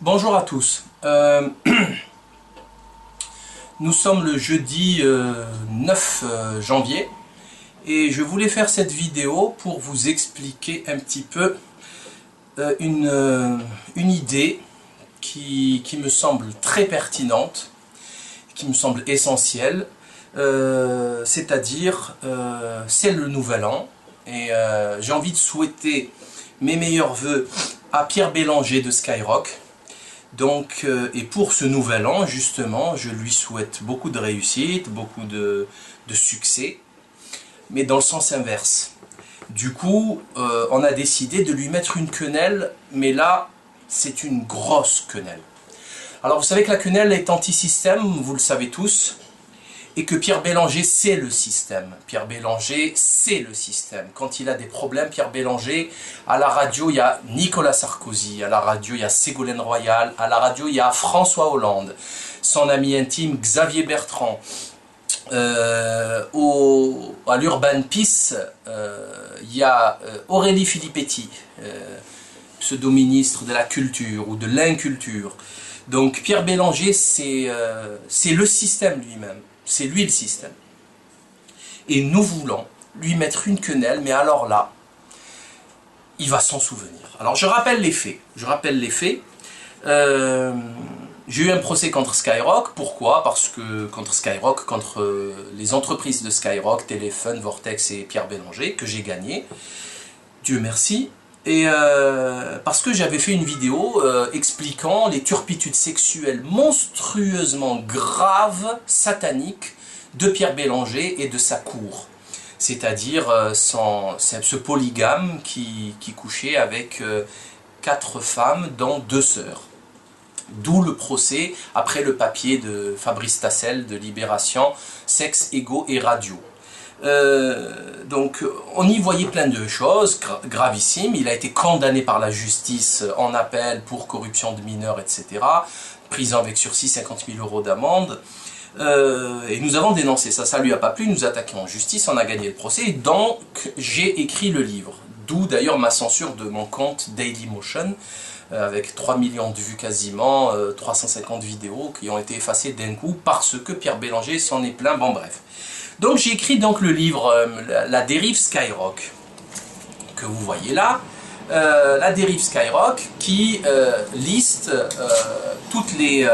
Bonjour à tous. Nous sommes le jeudi 9 janvier et je voulais faire cette vidéo pour vous expliquer un petit peu une idée qui me semble très pertinente, qui me semble essentielle, c'est-à-dire c'est le nouvel an et j'ai envie de souhaiter mes meilleurs vœux à Pierre Bélanger de Skyrock. Donc, et pour ce nouvel an, justement, je lui souhaite beaucoup de réussite, beaucoup de succès, mais dans le sens inverse. Du coup, on a décidé de lui mettre une quenelle, mais là, c'est une grosse quenelle. Alors, vous savez que la quenelle est anti-système, vous le savez tous, et que Pierre Bélanger, c'est le système. Pierre Bélanger, c'est le système. Quand il a des problèmes, Pierre Bélanger, à la radio, il y a Nicolas Sarkozy, à la radio, il y a Ségolène Royal, à la radio, il y a François Hollande, son ami intime Xavier Bertrand. À l'Urban Peace, il y a Aurélie Filippetti, pseudo-ministre de la culture ou de l'inculture. Donc Pierre Bélanger, c'est le système lui-même. C'est lui le système. Et nous voulons lui mettre une quenelle, mais alors là, il va s'en souvenir. Alors je rappelle les faits. J'ai eu un procès contre Skyrock. Pourquoi? Parce que contre Skyrock, contre les entreprises de Skyrock, Téléfun, Vortex et Pierre Bélanger, que j'ai gagné. Dieu merci. Et parce que j'avais fait une vidéo expliquant les turpitudes sexuelles monstrueusement graves, sataniques, de Pierre Bélanger et de sa cour. C'est-à-dire ce polygame qui couchait avec 4 femmes, dont 2 sœurs. D'où le procès, après le papier de Fabrice Tassel de Libération, Sexe, Ego et Radio. Donc on y voyait plein de choses gravissimes. Il a été condamné par la justice en appel pour corruption de mineurs, etc. Prison avec sursis, 50 000 € d'amende. Et nous avons dénoncé ça, ça lui a pas plu, nous attaquons en justice, on a gagné le procès, et donc j'ai écrit le livre. D'où d'ailleurs ma censure de mon compte Dailymotion, avec 3 millions de vues quasiment, 350 vidéos qui ont été effacées d'un coup parce que Pierre Bélanger s'en est plaint, bon bref. Donc j'ai écrit donc le livre La dérive Skyrock, que vous voyez là, La dérive Skyrock, qui liste toutes les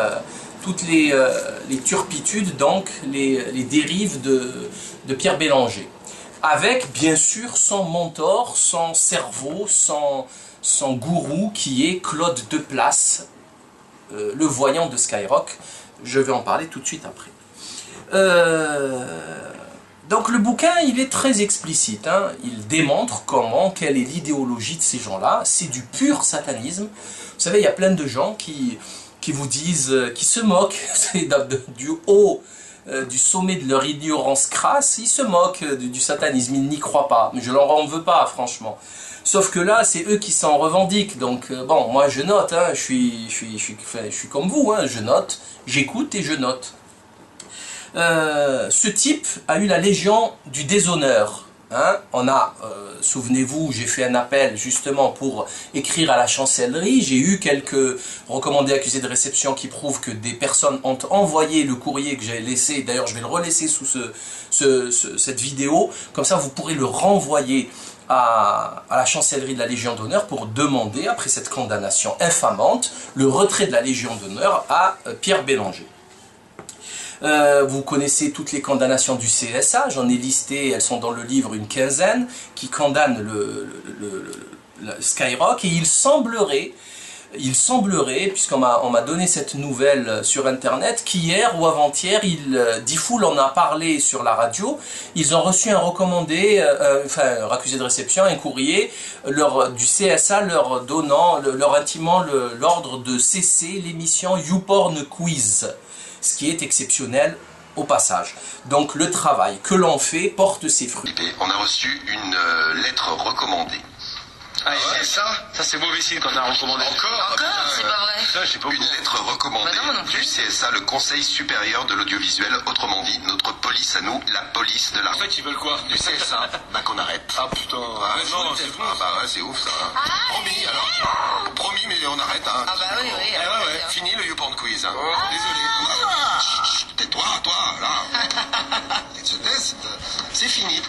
turpitudes, donc les dérives de Pierre Bélanger. Avec bien sûr son mentor, son cerveau, son gourou qui est Claude Deplace, le voyant de Skyrock. Je vais en parler tout de suite après. Donc le bouquin, il est très explicite, hein. Il démontre quelle est l'idéologie de ces gens-là. C'est du pur satanisme. Vous savez, il y a plein de gens qui vous disent, qui se moquent du haut, du sommet de leur ignorance crasse, ils se moquent du satanisme, ils n'y croient pas. Mais je leur en veux pas, franchement. Sauf que là, c'est eux qui s'en revendiquent. Donc bon, moi je note, hein, je suis comme vous, hein, je note, j'écoute et je note. Ce type a eu la Légion du déshonneur. Hein. On a, souvenez-vous, j'ai fait un appel justement pour écrire à la chancellerie. J'ai eu quelques recommandés accusés de réception qui prouvent que des personnes ont envoyé le courrier que j'ai laissé. D'ailleurs, je vais le relaisser sous cette vidéo. Comme ça, vous pourrez le renvoyer à la chancellerie de la Légion d'honneur pour demander, après cette condamnation infamante, le retrait de la Légion d'honneur à Pierre Bélanger. Vous connaissez toutes les condamnations du CSA, j'en ai listé, elles sont dans le livre une quinzaine, qui condamnent le Skyrock, et il semblerait, puisqu'on m'a donné cette nouvelle sur internet, qu'hier ou avant-hier, Diffoul en a parlé sur la radio, ils ont reçu un recommandé, un accusé de réception, un courrier du CSA leur donnant, leur intimant l'ordre de cesser l'émission YouPorn Quiz. Ce qui est exceptionnel au passage. Donc le travail que l'on fait porte ses fruits. On a reçu une lettre recommandée. Ah, ouais, ça c'est mauvais signe quand on a recommandé. Encore, pas vrai. Ça, je sais pas. Une lettre recommandée Bah non, moi non plus. du CSA, le Conseil supérieur de l'audiovisuel, autrement dit, notre police à nous, la police de En l'argent. fait, ils veulent quoi? Du CSA, bah qu'on arrête. Ah putain. Ah, Non, c'est bon. ah bah ouais, c'est ouf ça. Hein. Promis alors. Promis, mais on arrête. Hein. Ah bah oui, oui. Eh alors, ouais, ouais. c'est- Fini le YouPorn quiz. Hein. Désolé. Chut, chut, tais-toi, toi, là. C'est fini.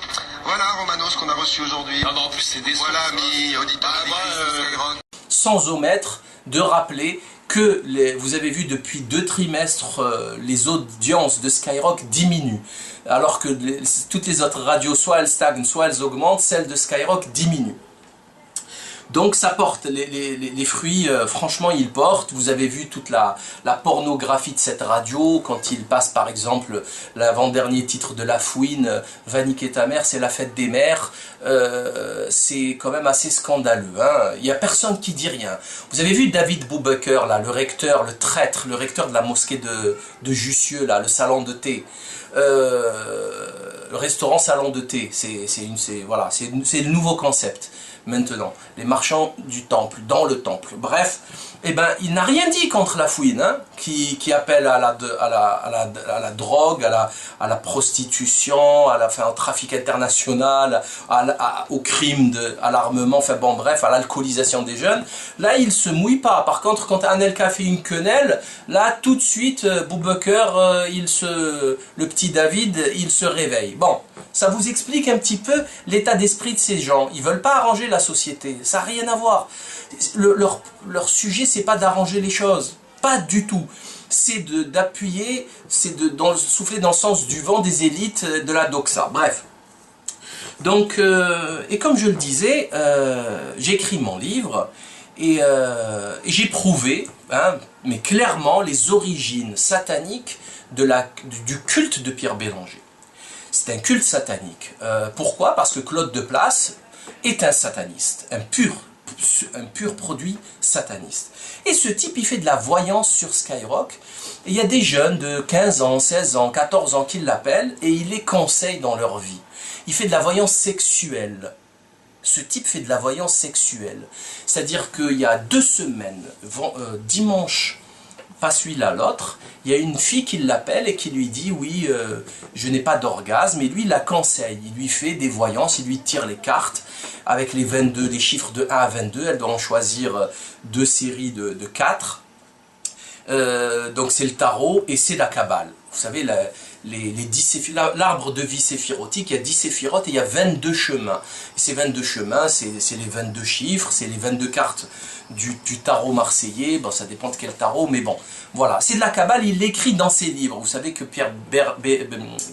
Voilà, Romano, ce qu'on a reçu aujourd'hui. Ah bah en plus, c'est décevant. Voilà, amis auditeurs, Ah bah, auditrices de Skyrock. Sans omettre de rappeler que vous avez vu depuis 2 trimestres les audiences de Skyrock diminuent. Alors que toutes les autres radios, soit elles stagnent, soit elles augmentent, celles de Skyrock diminuent. Donc ça porte, les fruits, franchement ils portent. Vous avez vu toute la pornographie de cette radio, quand il passe par exemple l'avant-dernier titre de La Fouine, Va niquer ta mère, c'est la fête des mères. C'est quand même assez scandaleux, hein. Il n'y a personne qui dit rien. Vous avez vu David Boubaker, là, le recteur, le traître, le recteur de la mosquée de Jussieu, là, le salon de thé. Le restaurant salon de thé, voilà, c'est le nouveau concept. Maintenant, les marchands du temple, dans le temple. Bref, eh ben, il n'a rien dit contre La Fouine, hein, qui appelle à la drogue, à la prostitution, au trafic international, au crime, à l'armement, enfin bon, bref, à l'alcoolisation des jeunes. Là, il se mouille pas. Par contre, quand Anelka fait une quenelle, là, tout de suite, Boubaker, le petit David, il se réveille. Bon, ça vous explique un petit peu l'état d'esprit de ces gens. Ils veulent pas arranger la société. Ça n'a rien à voir. Leur sujet, c'est pas d'arranger les choses. Pas du tout. C'est d'appuyer, c'est de souffler dans le sens du vent des élites de la doxa. Bref. Donc, et comme je le disais, j'ai écrit mon livre et j'ai prouvé, hein, mais clairement, les origines sataniques du culte de Pierre Bélanger. C'est un culte satanique. Pourquoi? Parce que Claude Deplace est un sataniste, un pur produit sataniste. Et ce type, il fait de la voyance sur Skyrock. Et il y a des jeunes de 15 ans, 16 ans, 14 ans qui l'appellent et il les conseille dans leur vie. Il fait de la voyance sexuelle. Ce type fait de la voyance sexuelle. C'est-à-dire qu'il y a 2 semaines, dimanche, pas celui-là, l'autre, il y a une fille qui l'appelle et qui lui dit « Oui, je n'ai pas d'orgasme » et lui, il la conseille. Il lui fait des voyances, il lui tire les cartes avec les chiffres de 1 à 22. Elle doit en choisir 2 séries de 4. Donc c'est le tarot et c'est la Kabbale. Vous savez, l'arbre de vie séphirotique, il y a 10 séphirotes et il y a 22 chemins. Et ces 22 chemins, c'est les 22 chiffres, c'est les 22 cartes du tarot marseillais. Bon, ça dépend de quel tarot, mais bon, voilà. C'est de la Kabbale, il l'écrit dans ses livres. Vous savez que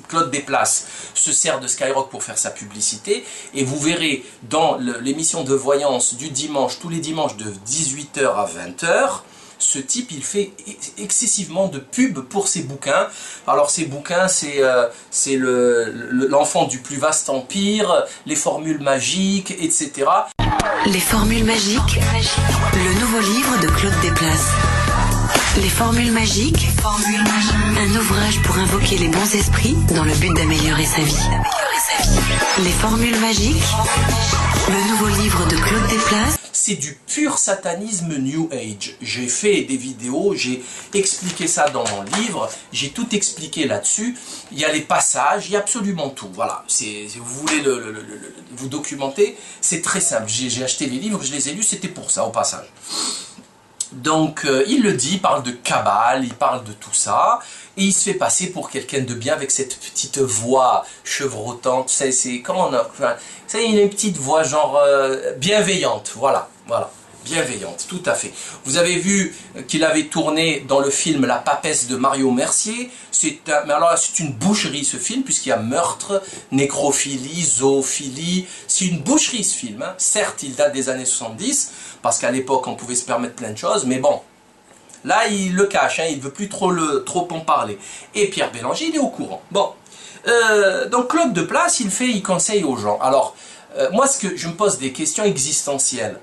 Claude Desplaces se sert de Skyrock pour faire sa publicité. Et vous verrez dans l'émission de voyance du dimanche, tous les dimanches de 18 h à 20 h, ce type, il fait excessivement de pub pour ses bouquins. Alors ces bouquins, c'est l'enfant du plus vaste empire, les formules magiques, etc. Les formules magiques, le nouveau livre de Claude Desplaces. Les formules magiques, un ouvrage pour invoquer les bons esprits dans le but d'améliorer sa vie. Les formules magiques, le nouveau livre de Claude Desplaces. C'est du pur satanisme New Age. J'ai fait des vidéos, j'ai expliqué ça dans mon livre, j'ai tout expliqué là-dessus. Il y a les passages, il y a absolument tout. Voilà, si vous voulez vous documenter, c'est très simple. J'ai acheté les livres, je les ai lus, c'était pour ça, au passage. Donc, il le dit, il parle de Kabbale, il parle de tout ça, et il se fait passer pour quelqu'un de bien avec cette petite voix chevrotante. C'est comment on a... Enfin, ça, il a une petite voix genre bienveillante, voilà, bienveillante, tout à fait. Vous avez vu qu'il avait tourné dans le film La Papesse de Mario Mercier. Mais alors là, c'est une boucherie ce film, puisqu'il y a meurtre, nécrophilie, zoophilie. C'est une boucherie ce film, hein. Certes, il date des années 70, parce qu'à l'époque, on pouvait se permettre plein de choses, mais bon. Là, il le cache, hein, il ne veut plus trop en parler. Et Pierre Bélanger, il est au courant. Bon. Donc Claude Desplaces, il conseille aux gens. Alors, moi, je me pose des questions existentielles.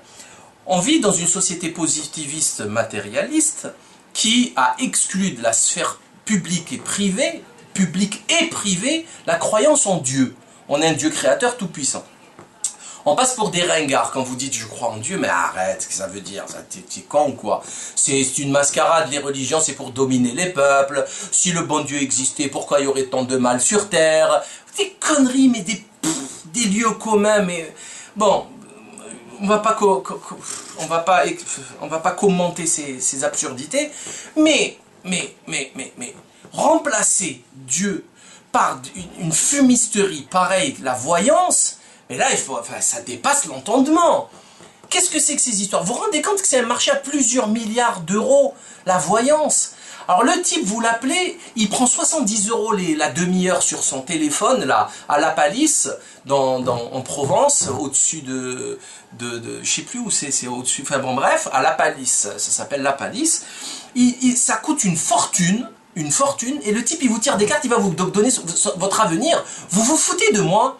On vit dans une société positiviste matérialiste qui a exclu de la sphère publique et privée, la croyance en Dieu. On a un Dieu créateur tout-puissant. On passe pour des ringards quand vous dites je crois en Dieu, mais arrête, ce que ça veut dire, t'es con ou quoi? C'est une mascarade, les religions c'est pour dominer les peuples, si le bon Dieu existait, pourquoi il y aurait tant de mal sur terre? Des conneries, mais des lieux communs, mais bon, on va pas commenter ces absurdités, mais remplacer Dieu par une fumisterie pareille, la voyance, mais là, ça dépasse l'entendement. Qu'est-ce que c'est que ces histoires? Vous vous rendez compte que c'est un marché à plusieurs milliards d'euros, la voyance? Alors le type, vous l'appelez, il prend 70 € la demi-heure sur son téléphone, là, à La Palisse, en Provence, au-dessus de je sais plus où c'est au-dessus, enfin bon bref, à La Palisse, ça s'appelle La Palisse. Ça coûte une fortune, et le type il vous tire des cartes, il va vous donner votre avenir. Vous vous foutez de moi?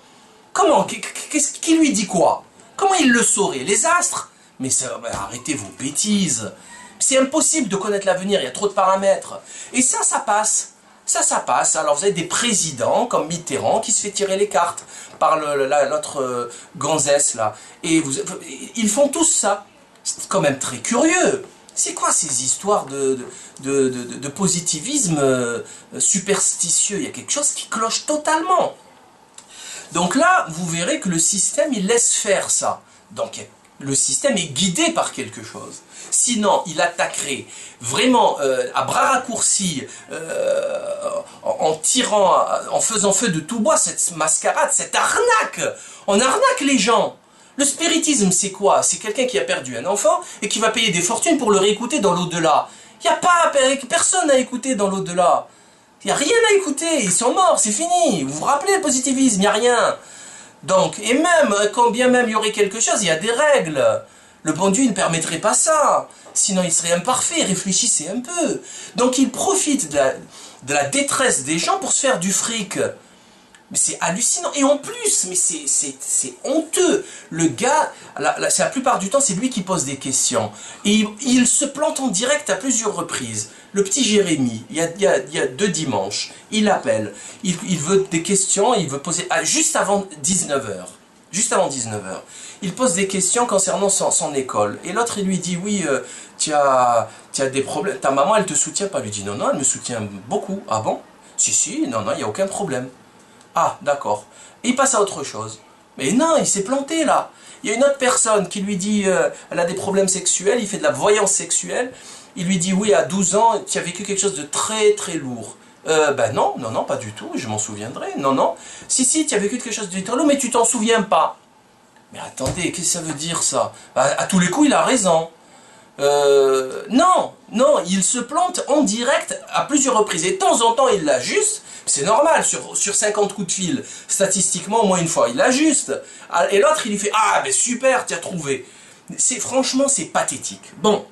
Comment? Qui lui dit quoi? Comment il le saurait? Les astres? Mais arrêtez vos bêtises. C'est impossible de connaître l'avenir, il y a trop de paramètres. Et ça passe. Ça passe. Alors vous avez des présidents comme Mitterrand qui se fait tirer les cartes par l'autre gonzesse là. Et ils font tous ça. C'est quand même très curieux. C'est quoi ces histoires de positivisme superstitieux? Il y a quelque chose qui cloche totalement. Donc là, vous verrez que le système, il laisse faire ça. Donc le système est guidé par quelque chose. Sinon, il attaquerait vraiment à bras raccourcis, en tirant, en faisant feu de tout bois, cette mascarade, cette arnaque. On arnaque les gens. Le spiritisme, c'est quoi? C'est quelqu'un qui a perdu un enfant et qui va payer des fortunes pour le réécouter dans l'au-delà. Il n'y a pas personne à écouter dans l'au-delà. Il n'y a rien à écouter, ils sont morts, c'est fini. Vous vous rappelez le positivisme, il n'y a rien. Donc, et même, quand bien même il y aurait quelque chose, il y a des règles. Le bon Dieu, il ne permettrait pas ça. Sinon, il serait imparfait, réfléchissez un peu. Donc, il profite de la détresse des gens pour se faire du fric. Mais c'est hallucinant. Et en plus, mais c'est honteux. Le gars, la plupart du temps, c'est lui qui pose des questions. Et il se plante en direct à plusieurs reprises. Le petit Jérémy, il y a 2 dimanches, il appelle. Il veut des questions, il veut poser... juste avant 19h. Juste avant 19h. Il pose des questions concernant son école. Et l'autre, il lui dit, oui, tu as des problèmes. Ta maman, elle te soutient pas? Il lui dit, non, elle me soutient beaucoup. Ah bon? Si, non, il n'y a aucun problème. Ah, d'accord. Et il passe à autre chose. Mais non, il s'est planté là. Il y a une autre personne qui lui dit, elle a des problèmes sexuels, il fait de la voyance sexuelle. Il lui dit, oui, à 12 ans, tu as vécu quelque chose de très très lourd. Ben non, pas du tout, je m'en souviendrai. Non. Si, tu as vécu quelque chose de très lourd, mais tu t'en souviens pas. Mais attendez, qu'est-ce que ça veut dire ça? À tous les coups, il a raison. Non, il se plante en direct à plusieurs reprises. Et de temps en temps, il l'ajuste. C'est normal, sur 50 coups de fil, statistiquement, au moins une fois, il l'ajuste. Et l'autre, il lui fait, ah, ben super, tu as trouvé. Franchement, c'est pathétique. Bon,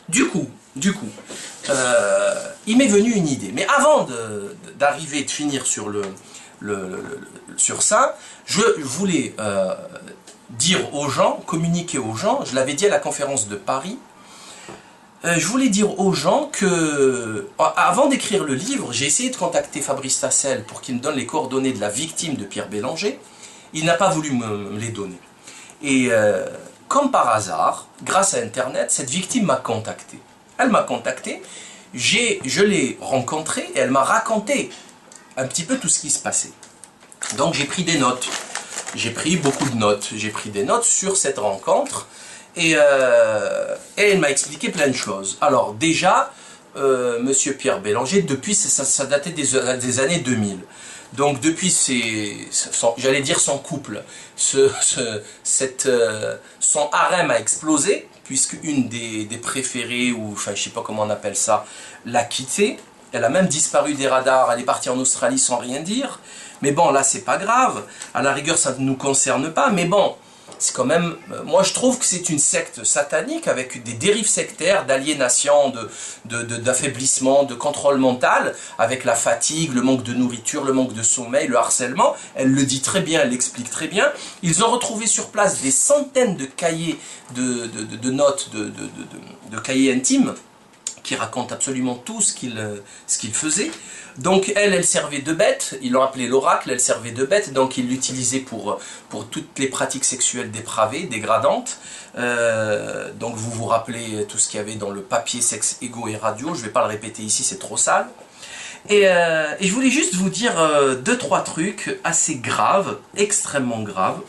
du coup, il m'est venu une idée. Mais avant d'arriver, de finir sur sur ça, je voulais dire aux gens, communiquer aux gens, je l'avais dit à la conférence de Paris, je voulais dire aux gens que, avant d'écrire le livre, j'ai essayé de contacter Fabrice Tassel pour qu'il me donne les coordonnées de la victime de Pierre Bélanger. Il n'a pas voulu me les donner. Et comme par hasard, grâce à Internet, cette victime m'a contacté. Elle m'a contacté, je l'ai rencontrée et elle m'a raconté un petit peu tout ce qui se passait. Donc j'ai pris des notes. J'ai pris beaucoup de notes. J'ai pris des notes sur cette rencontre. Et elle m'a expliqué plein de choses. Alors déjà, Monsieur Pierre Bélanger, depuis, ça datait des années 2000. Donc depuis, j'allais dire son couple, son harem a explosé, puisque une des préférées, ou enfin je sais pas comment on appelle ça, l'a quitté. Elle a même disparu des radars, elle est partie en Australie sans rien dire. Mais bon, là c'est pas grave, à la rigueur ça ne nous concerne pas, mais bon, c'est quand même, moi je trouve que c'est une secte satanique avec des dérives sectaires, d'aliénation, d'affaiblissement, de contrôle mental, avec la fatigue, le manque de nourriture, le manque de sommeil, le harcèlement. Elle le dit très bien, elle l'explique très bien. Ils ont retrouvé sur place des centaines de cahiers de notes, de cahiers intimes, qui raconte absolument tout ce qu'il faisait. Donc elle servait de bête, ils l'ont appelé l'oracle, elle servait de bête, donc il l'utilisait pour toutes les pratiques sexuelles dépravées, dégradantes. Donc vous vous rappelez tout ce qu'il y avait dans le papier Sexe, Ego et Radio, je ne vais pas le répéter ici, c'est trop sale. Et je voulais juste vous dire 2-3 trucs assez graves, extrêmement graves.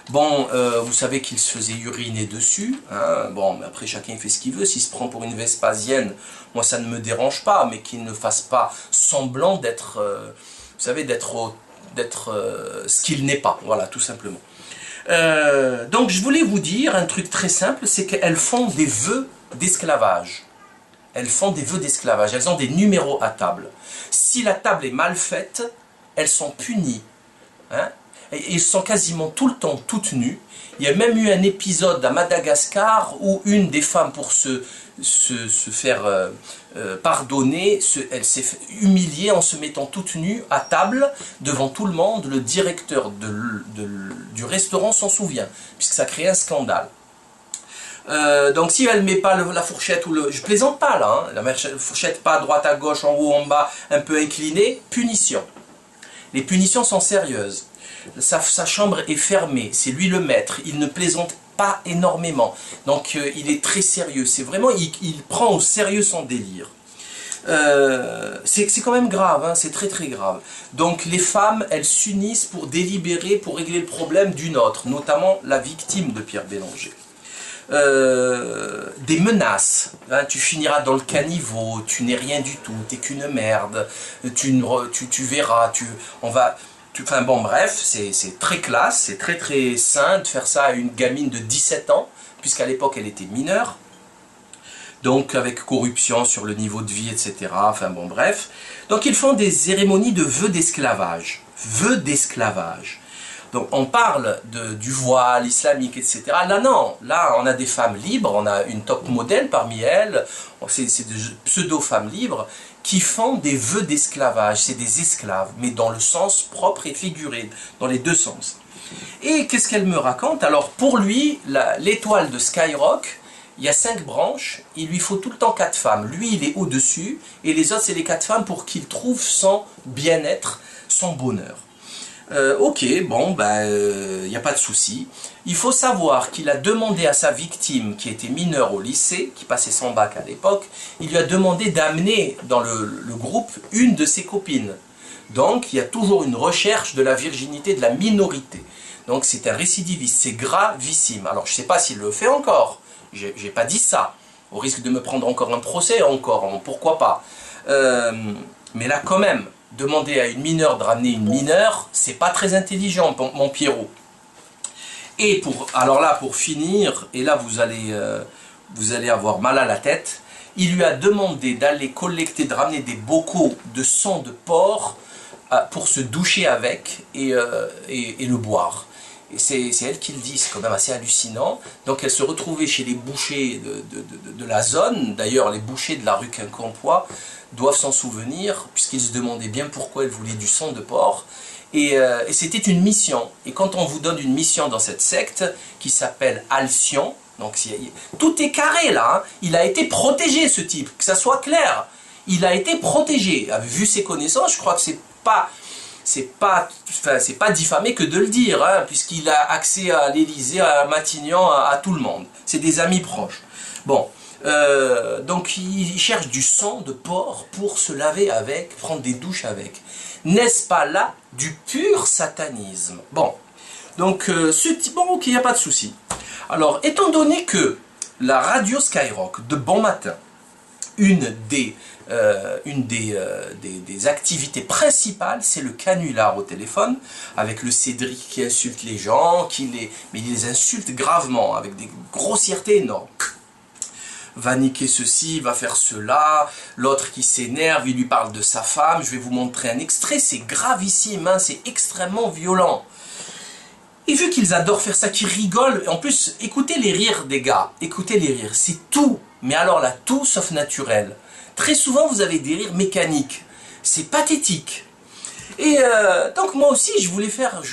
Bon, vous savez qu'il se faisait uriner dessus, hein. Bon, mais après chacun fait ce qu'il veut, s'il se prend pour une Vespasienne, moi ça ne me dérange pas, mais qu'il ne fasse pas semblant d'être, vous savez, d'être ce qu'il n'est pas, voilà, tout simplement. Donc je voulais vous dire un truc très simple, c'est qu'elles font des vœux d'esclavage. Elles font des vœux d'esclavage, elles ont des numéros à table. Si la table est mal faite, elles sont punies, hein. Et ils sont quasiment tout le temps toutes nues. Il y a même eu un épisode à Madagascar où une des femmes, pour se faire pardonner, elle s'est humiliée en se mettant toute nue à table devant tout le monde. Le directeur du restaurant s'en souvient, puisque ça crée un scandale. Donc si elle ne met pas la fourchette, je plaisante pas là, hein, la fourchette pas à droite, à gauche, en haut, en bas, un peu inclinée, punition. Les punitions sont sérieuses. Sa chambre est fermée, c'est lui le maître, il ne plaisante pas énormément, donc il est très sérieux, c'est vraiment, il prend au sérieux son délire. C'est quand même grave, hein, c'est très très grave. Donc les femmes, elles s'unissent pour délibérer, pour régler le problème d'une autre, notamment la victime de Pierre Bélanger. Des menaces, hein, tu finiras dans le caniveau, tu n'es rien du tout, t'es qu'une merde, tu verras, enfin bon bref, c'est très classe, c'est très très sain de faire ça à une gamine de 17 ans, puisqu'à l'époque elle était mineure, donc avec corruption sur le niveau de vie, etc. Enfin bon bref, donc ils font des cérémonies de vœux d'esclavage, vœux d'esclavage. Donc on parle du voile islamique, etc. Là non, là on a des femmes libres, on a une top modèle parmi elles, c'est des pseudo-femmes libres qui font des vœux d'esclavage, c'est des esclaves, mais dans le sens propre et figuré, dans les deux sens. Et qu'est-ce qu'elle me raconte? Alors pour lui, l'étoile de Skyrock, il y a 5 branches, il lui faut tout le temps 4 femmes. Lui il est au-dessus, et les autres c'est les 4 femmes pour qu'il trouve son bien-être, son bonheur. Ok, bon, il n'y a pas de souci. Il faut savoir qu'il a demandé à sa victime, qui était mineure au lycée, qui passait son bac à l'époque, il lui a demandé d'amener dans le groupe une de ses copines. Donc, il y a toujours une recherche de la virginité de la minorité. Donc, c'est un récidiviste, c'est gravissime. Alors, je ne sais pas s'il le fait encore, j'ai pas dit ça. Au risque de me prendre encore un procès, pourquoi pas. Mais là, quand même, demander à une mineure de ramener une mineure, c'est pas très intelligent, mon Pierrot. Et alors là, pour finir, et là vous allez avoir mal à la tête, il lui a demandé d'aller collecter, de ramener des bocaux de sang de porc pour se doucher avec et le boire. Et c'est elle qui le dit, c'est quand même assez hallucinant. Donc elle se retrouvait chez les bouchers de la zone, d'ailleurs les bouchers de la rue Quincampoix doivent s'en souvenir, puisqu'ils se demandaient bien pourquoi elle voulait du sang de porc. Et c'était une mission. Et quand on vous donne une mission dans cette secte, qui s'appelle Alcyon, donc tout est carré là, hein, il a été protégé ce type, que ça soit clair. Il a été protégé. Vu ses connaissances, je crois que c'est pas diffamé que de le dire, hein, puisqu'il a accès à l'Élysée, à Matignon, à tout le monde. C'est des amis proches. Bon. Donc il cherche du sang de porc pour se laver avec, prendre des douches avec. N'est-ce pas là du pur satanisme? Bon, donc ok, il n'y a pas de souci. Alors, étant donné que la radio Skyrock de bon matin, une des activités principales, c'est le canular au téléphone, avec le Cédric qui insulte les gens, mais il les insulte gravement, avec des grossièretés énormes. Va niquer ceci, va faire cela, l'autre qui s'énerve, il lui parle de sa femme, je vais vous montrer un extrait, c'est gravissime, hein, c'est extrêmement violent. Et vu qu'ils adorent faire ça, qu'ils rigolent, en plus, écoutez les rires des gars, écoutez les rires, c'est tout, mais alors là, tout sauf naturel. Très souvent, vous avez des rires mécaniques, c'est pathétique. Et donc moi aussi je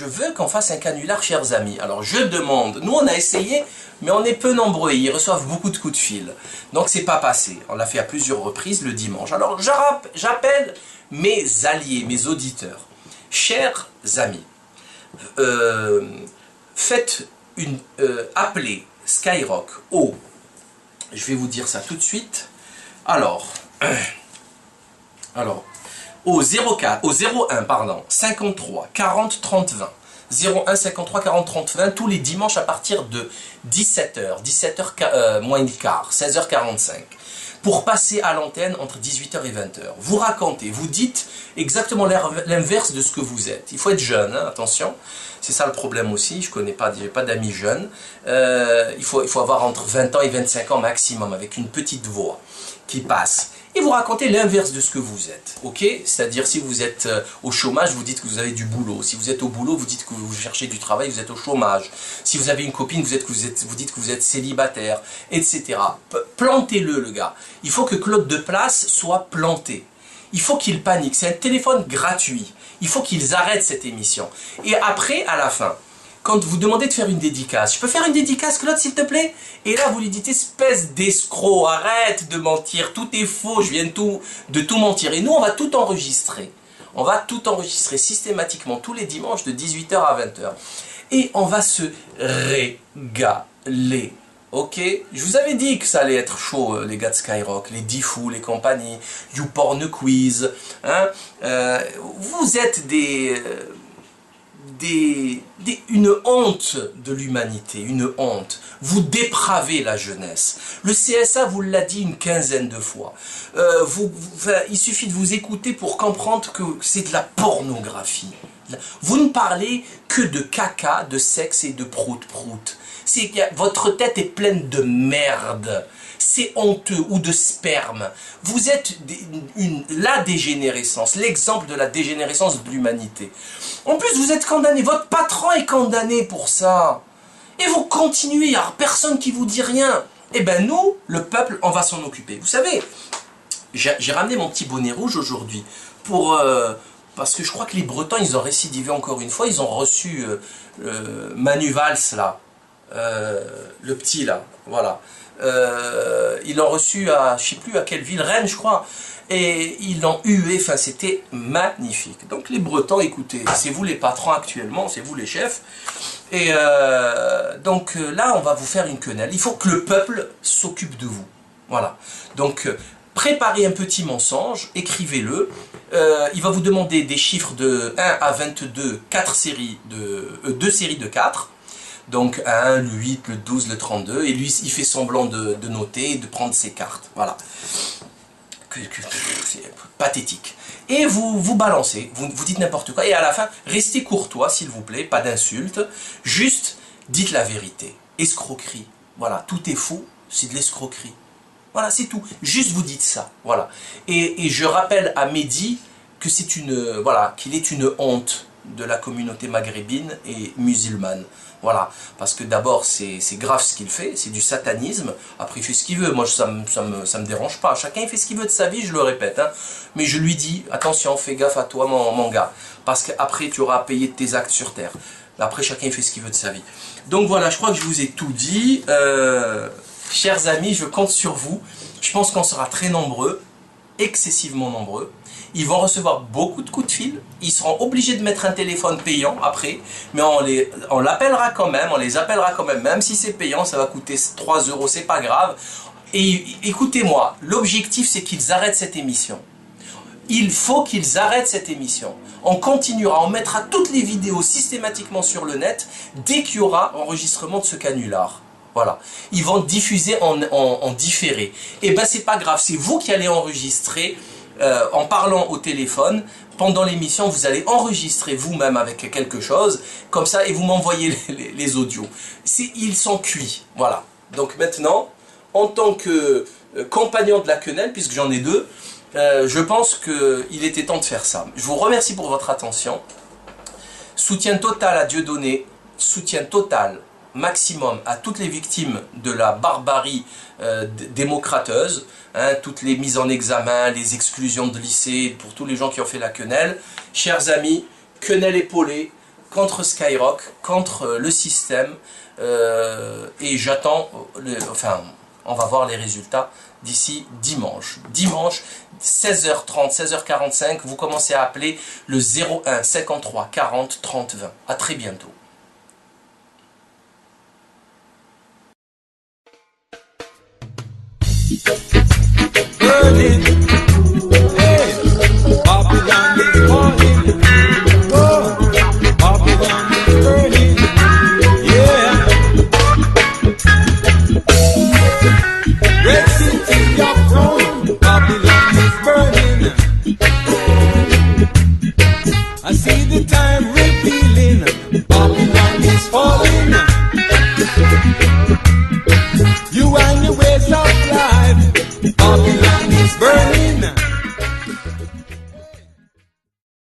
veux qu'on fasse un canular, chers amis. Alors je demande, nous on a essayé, mais on est peu nombreux, ils reçoivent beaucoup de coups de fil. Donc c'est pas passé, on l'a fait à plusieurs reprises le dimanche. Alors j'appelle mes alliés, mes auditeurs. Chers amis, appelez Skyrock je vais vous dire ça tout de suite. Alors, au 01 pardon, 53 40 30 20. 01 53 40 30 20 tous les dimanches à partir de 17h moins le quart, 16h45. Pour passer à l'antenne entre 18h et 20h. Vous racontez, vous dites exactement l'inverse de ce que vous êtes. Il faut être jeune, hein, attention. C'est ça le problème aussi, je connais pas, j'ai pas d'amis jeunes. Il faut avoir entre 20 ans et 25 ans maximum, avec une petite voix qui passe. Et vous racontez l'inverse de ce que vous êtes, ok? C'est-à-dire si vous êtes au chômage, vous dites que vous avez du boulot. Si vous êtes au boulot, vous dites que vous cherchez du travail, vous êtes au chômage. Si vous avez une copine, vous dites que vous êtes célibataire, etc. Plantez-le, le gars. Il faut que Claude Deplace soit planté. Il faut qu'il panique. C'est un téléphone gratuit. Il faut qu'ils arrêtent cette émission. Et après, à la fin, quand vous demandez de faire une dédicace, je peux faire une dédicace, Claude, s'il te plaît? Et là, vous lui dites, espèce d'escroc, arrête de mentir, tout est faux, je viens de tout mentir. Et nous, on va tout enregistrer. On va tout enregistrer systématiquement, tous les dimanches, de 18h à 20h. Et on va se régaler. Ok, je vous avais dit que ça allait être chaud, les gars de Skyrock, les Diffou, les compagnies, YouPorn Quiz. Hein, vous êtes une honte de l'humanité, une honte. Vous dépravez la jeunesse. Le CSA vous l'a dit une quinzaine de fois. Il suffit de vous écouter pour comprendre que c'est de la pornographie. Vous ne parlez que de caca, de sexe et de prout-prout. Votre tête est pleine de merde. C'est honteux, ou de sperme. Vous êtes la dégénérescence, l'exemple de la dégénérescence de l'humanité. En plus, vous êtes condamné, votre patron est condamné pour ça. Et vous continuez, il n'y a personne qui vous dit rien. Eh bien nous, le peuple, on va s'en occuper. Vous savez, j'ai ramené mon petit bonnet rouge aujourd'hui parce que je crois que les Bretons, ils ont récidivé encore une fois. Ils ont reçu Manu Valls, là. Le petit, là. Voilà. Ils l'ont reçu à, je ne sais plus à quelle ville, Rennes, je crois. Et ils l'ont hué, enfin c'était magnifique. Donc les Bretons, écoutez, c'est vous les patrons actuellement, c'est vous les chefs. Et donc là, on va vous faire une quenelle. Il faut que le peuple s'occupe de vous. Voilà. Donc préparez un petit mensonge, écrivez-le. Il va vous demander des chiffres de 1 à 22, 2 séries de 4. Donc 1, le 8, le 12, le 32. Et lui, il fait semblant de noter et de prendre ses cartes. Voilà. C'est pathétique. Et vous balancez, vous dites n'importe quoi. Et à la fin, restez courtois, s'il vous plaît, pas d'insultes. Juste, dites la vérité. Escroquerie. Voilà, tout est faux, c'est de l'escroquerie. Voilà, c'est tout. Juste vous dites ça. Voilà. Et je rappelle à Mehdi que c'est qu'il est une honte de la communauté maghrébine et musulmane. Voilà, parce que d'abord c'est grave ce qu'il fait, c'est du satanisme. Après il fait ce qu'il veut, moi ça me dérange pas. Chacun il fait ce qu'il veut de sa vie, je le répète. Hein. Mais je lui dis, attention, fais gaffe à toi mon gars. Parce qu'après tu auras à payer de tes actes sur terre. Après chacun il fait ce qu'il veut de sa vie. Donc voilà, je crois que je vous ai tout dit. Chers amis, je compte sur vous. Je pense qu'on sera très nombreux, excessivement nombreux. Ils vont recevoir beaucoup de coups de fil. Ils seront obligés de mettre un téléphone payant après. Mais on l'appellera quand même. On les appellera quand même. Même si c'est payant, ça va coûter 3 €. C'est pas grave. Et écoutez-moi, l'objectif c'est qu'ils arrêtent cette émission. Il faut qu'ils arrêtent cette émission. On continuera, on mettra toutes les vidéos systématiquement sur le net dès qu'il y aura enregistrement de ce canular. Voilà. Ils vont diffuser en différé. Et ben c'est pas grave. C'est vous qui allez enregistrer. En parlant au téléphone, pendant l'émission, vous allez enregistrer vous-même avec quelque chose, comme ça, et vous m'envoyez les audios. Ils sont cuits, voilà. Donc maintenant, en tant que compagnon de la quenelle, puisque j'en ai deux, je pense qu'il était temps de faire ça. Je vous remercie pour votre attention. Soutien total à Dieudonné, soutien total maximum à toutes les victimes de la barbarie démocrateuse, hein, toutes les mises en examen, les exclusions de lycée, pour tous les gens qui ont fait la quenelle. Chers amis, quenelle épaulée contre Skyrock, contre le système, et j'attends, enfin, on va voir les résultats d'ici dimanche. Dimanche, 16h30, 16h45, vous commencez à appeler le 01 53 40 30 20. À très bientôt.